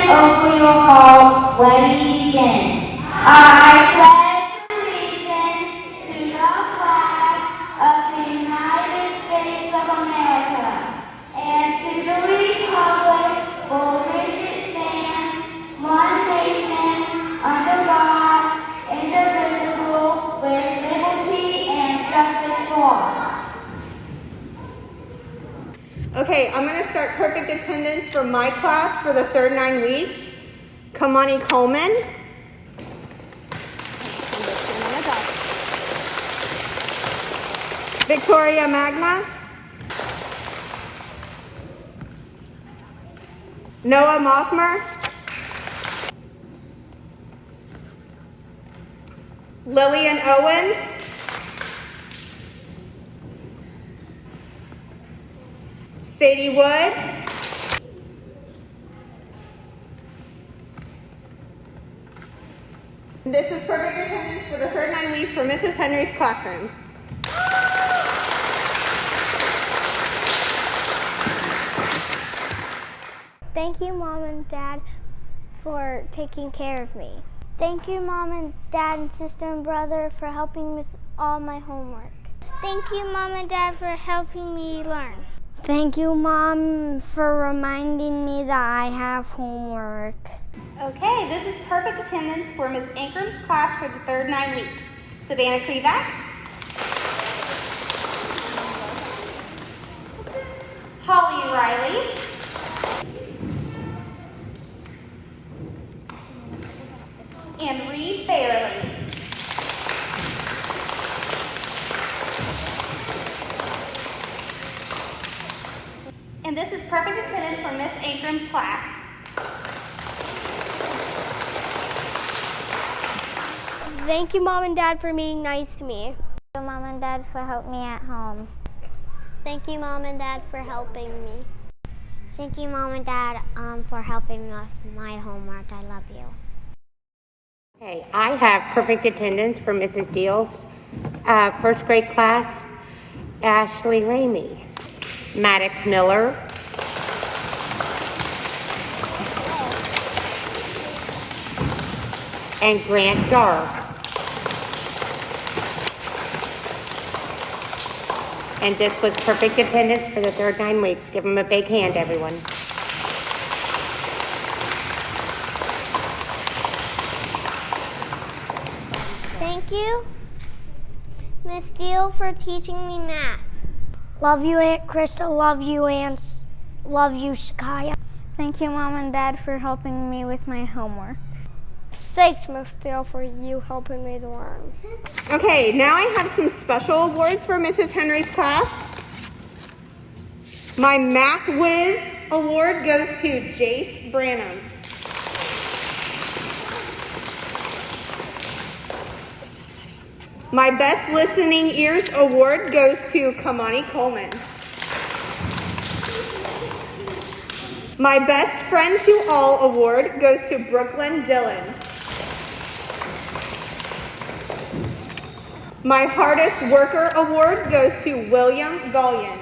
and open your heart. Ready, begin. I pledge allegiance to the flag of the United States of America and to the republic for which it stands, one nation, under God, indivisible, with liberty and justice for all. Okay, I'm going to start perfect attendance for my class for the third 9 weeks. Kamani Coleman. Victoria Magna. Noah Mothmer. Lillian Owens. Sadie Woods. This is perfect attendance for the third 9 weeks for Mrs. Henry's classroom. Thank you, Mom and Dad, for taking care of me. Thank you, Mom and Dad and sister and brother for helping with all my homework. Thank you, Mom and Dad, for helping me learn. Thank you, Mom, for reminding me that I have homework. Okay, this is perfect attendance for Ms. Ankram's class for the third 9 weeks. Savannah Krivak. Holly Riley. And Reed Fairley. And this is perfect attendance for Miss Ankram's class. Thank you, Mom and Dad, for being nice to me. Thank you, Mom and Dad, for helping me at home. Thank you, Mom and Dad, for helping me. Thank you, Mom and Dad, for helping me with my homework. I love you. Okay, I have perfect attendance for Mrs. Deal's first grade class, Ashley Ramey, Maddox Miller, and Grant Dar. And this was perfect attendance for the third 9 weeks. Give them a big hand, everyone. Thank you, Miss Steele, for teaching me math. Love you, Aunt Krista. Love you, Love you, Shakaya. Thank you, Mom and Dad, for helping me with my homework. Thanks, Miss Steele, for you helping me learn. Okay, now I have some special awards for Mrs. Henry's class. My Math Whiz award goes to Jace Branham. My Best Listening Ears award goes to Kamani Coleman. My Best Friend to All award goes to Brooklyn Dillon. My Hardest Worker award goes to William Gallion.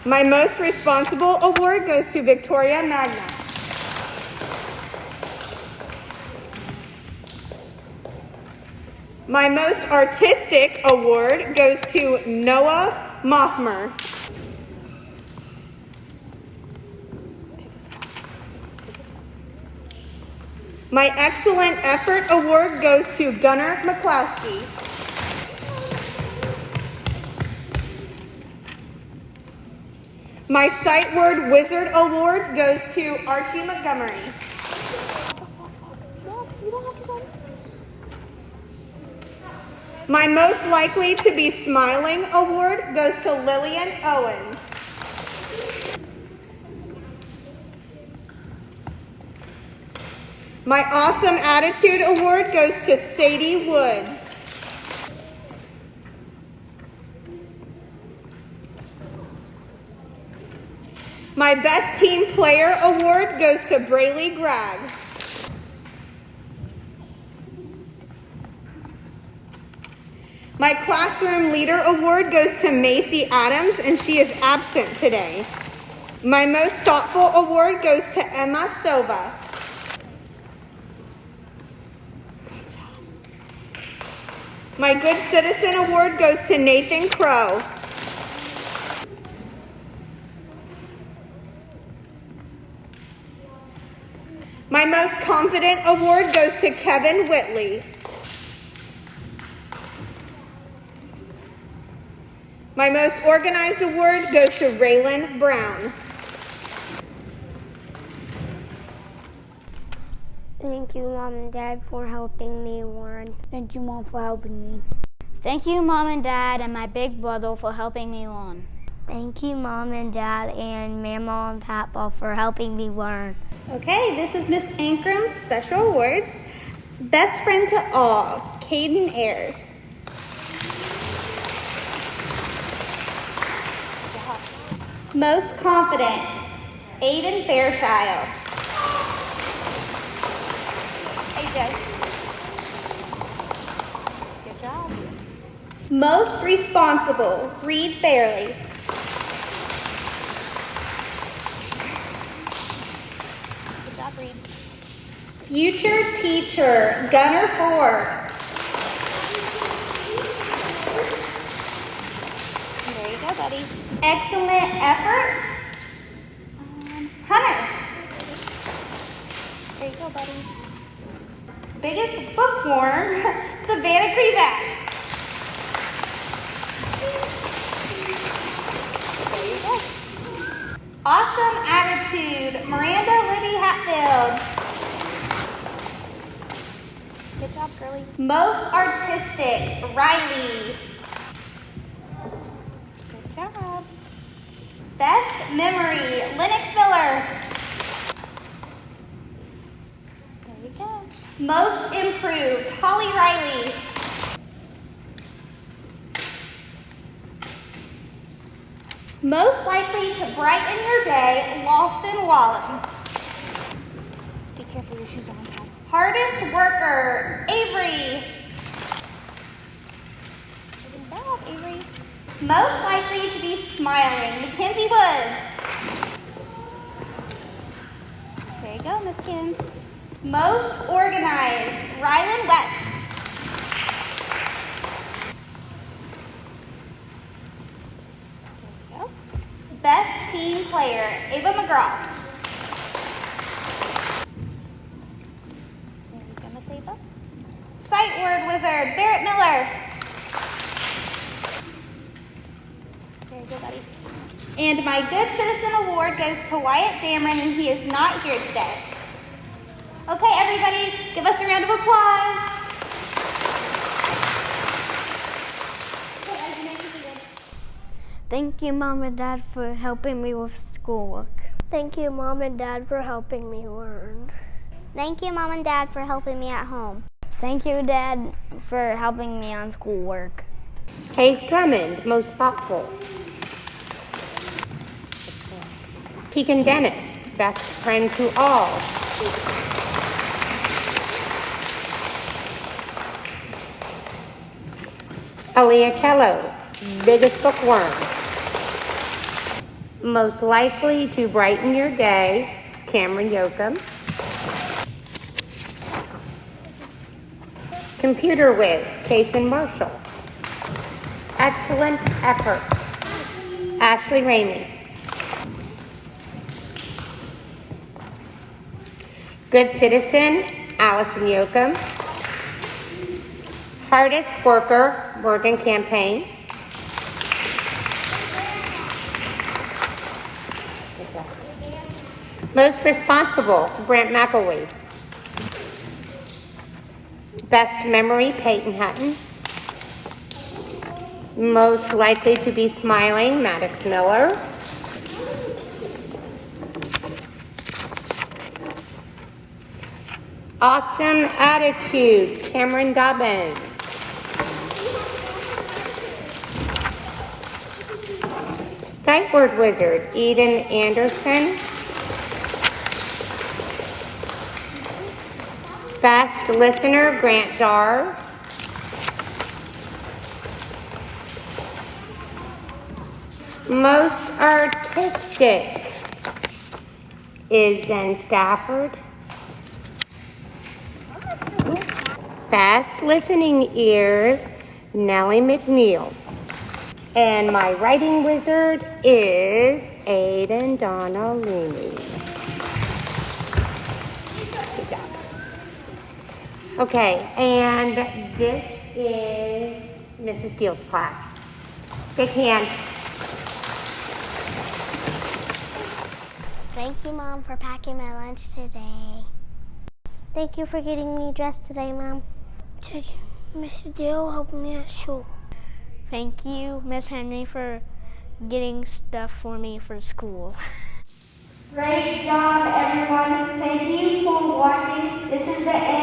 My Most Responsible award goes to Victoria Magna. My Most Artistic award goes to Noah Mothmer. My Excellent Effort award goes to Gunnar McCloskey. My Sight Word Wizard award goes to Archie Montgomery. My Most Likely to Be Smiling award goes to Lillian Owens. My Awesome Attitude award goes to Sadie Woods. My Best Team Player award goes to Braylee Gregg. My classroom leader award goes to Macy Adams, and she is absent today. My most thoughtful award goes to Emma Sova. My good citizen award goes to Nathan Crow. My most confident award goes to Kevin Whitley. My most organized award goes to Raylan Brown. Thank you, Mom and Dad, for helping me learn. Thank you, Mom, for helping me. Thank you, Mom and Dad, and my big brother for helping me learn. Thank you, Mom and Dad, and Mama and Papa for helping me learn. Okay, this is Miss Ankram's special awards. Best friend to all, Caden Ayers. Most confident, Aiden Fairchild. Good job. Most responsible, Reed Fairley. Good job, Reed. Future teacher, Gunnar Ford. There you go, buddy. Excellent effort, Hunter. There you go, buddy. Biggest bookworm, Savannah Krevac. There you go. Awesome attitude, Miranda Libby Hatfield. Good job, girly. Most artistic, Riley. Good job. Best memory, Lennox Miller. There you go. Most improved, Holly Riley. Most likely to brighten your day, Lawson Wallen. Be careful, your shoes are on top. Hardest worker, Avery. Good job, Avery. Most likely to be smiling, Mackenzie Woods. There you go, Miss Kins. Most organized, Rylan West. There you go. Best team player, Ava McGraw. There you go, Miss Ava. Sight word wizard, Barrett Miller. There you go, buddy. And my Good Citizen Award goes to Wyatt Dameron, and he is not here today. Okay, everybody, give us a round of applause. Thank you, Mom and Dad, for helping me with schoolwork. Thank you, Mom and Dad, for helping me learn. Thank you, Mom and Dad, for helping me at home. Thank you, Dad, for helping me on schoolwork. Hayes Drummond, most thoughtful. Keegan Dennis, best friend to all. Aaliyah Tello, biggest bookworm. Most likely to brighten your day, Cameron Yoakum. Computer whiz, Kason Marshall. Excellent effort, Ashley Ramey. Good citizen, Allison Yoakum. Hardest worker, Morgan Campaign. Most responsible, Brent McElwee. Best memory, Peyton Hutton. Most likely to be smiling, Maddox Miller. Awesome attitude, Cameron Dobbins. Sight word wizard, Eden Anderson. Fast listener, Grant Darr. Most artistic is Zen Stafford. Fast listening ears, Nellie McNeil. And my writing wizard is Aiden Donalini. Good job. Okay, and this is Mrs. Deal's class. Big hand. Thank you, Mom, for packing my lunch today. Thank you for getting me dressed today, Mom. Thank you, Mr. Dale helped me at school. Thank you, Miss Henry, for getting stuff for me for school. Great job, everyone. Thank you for watching. This is the end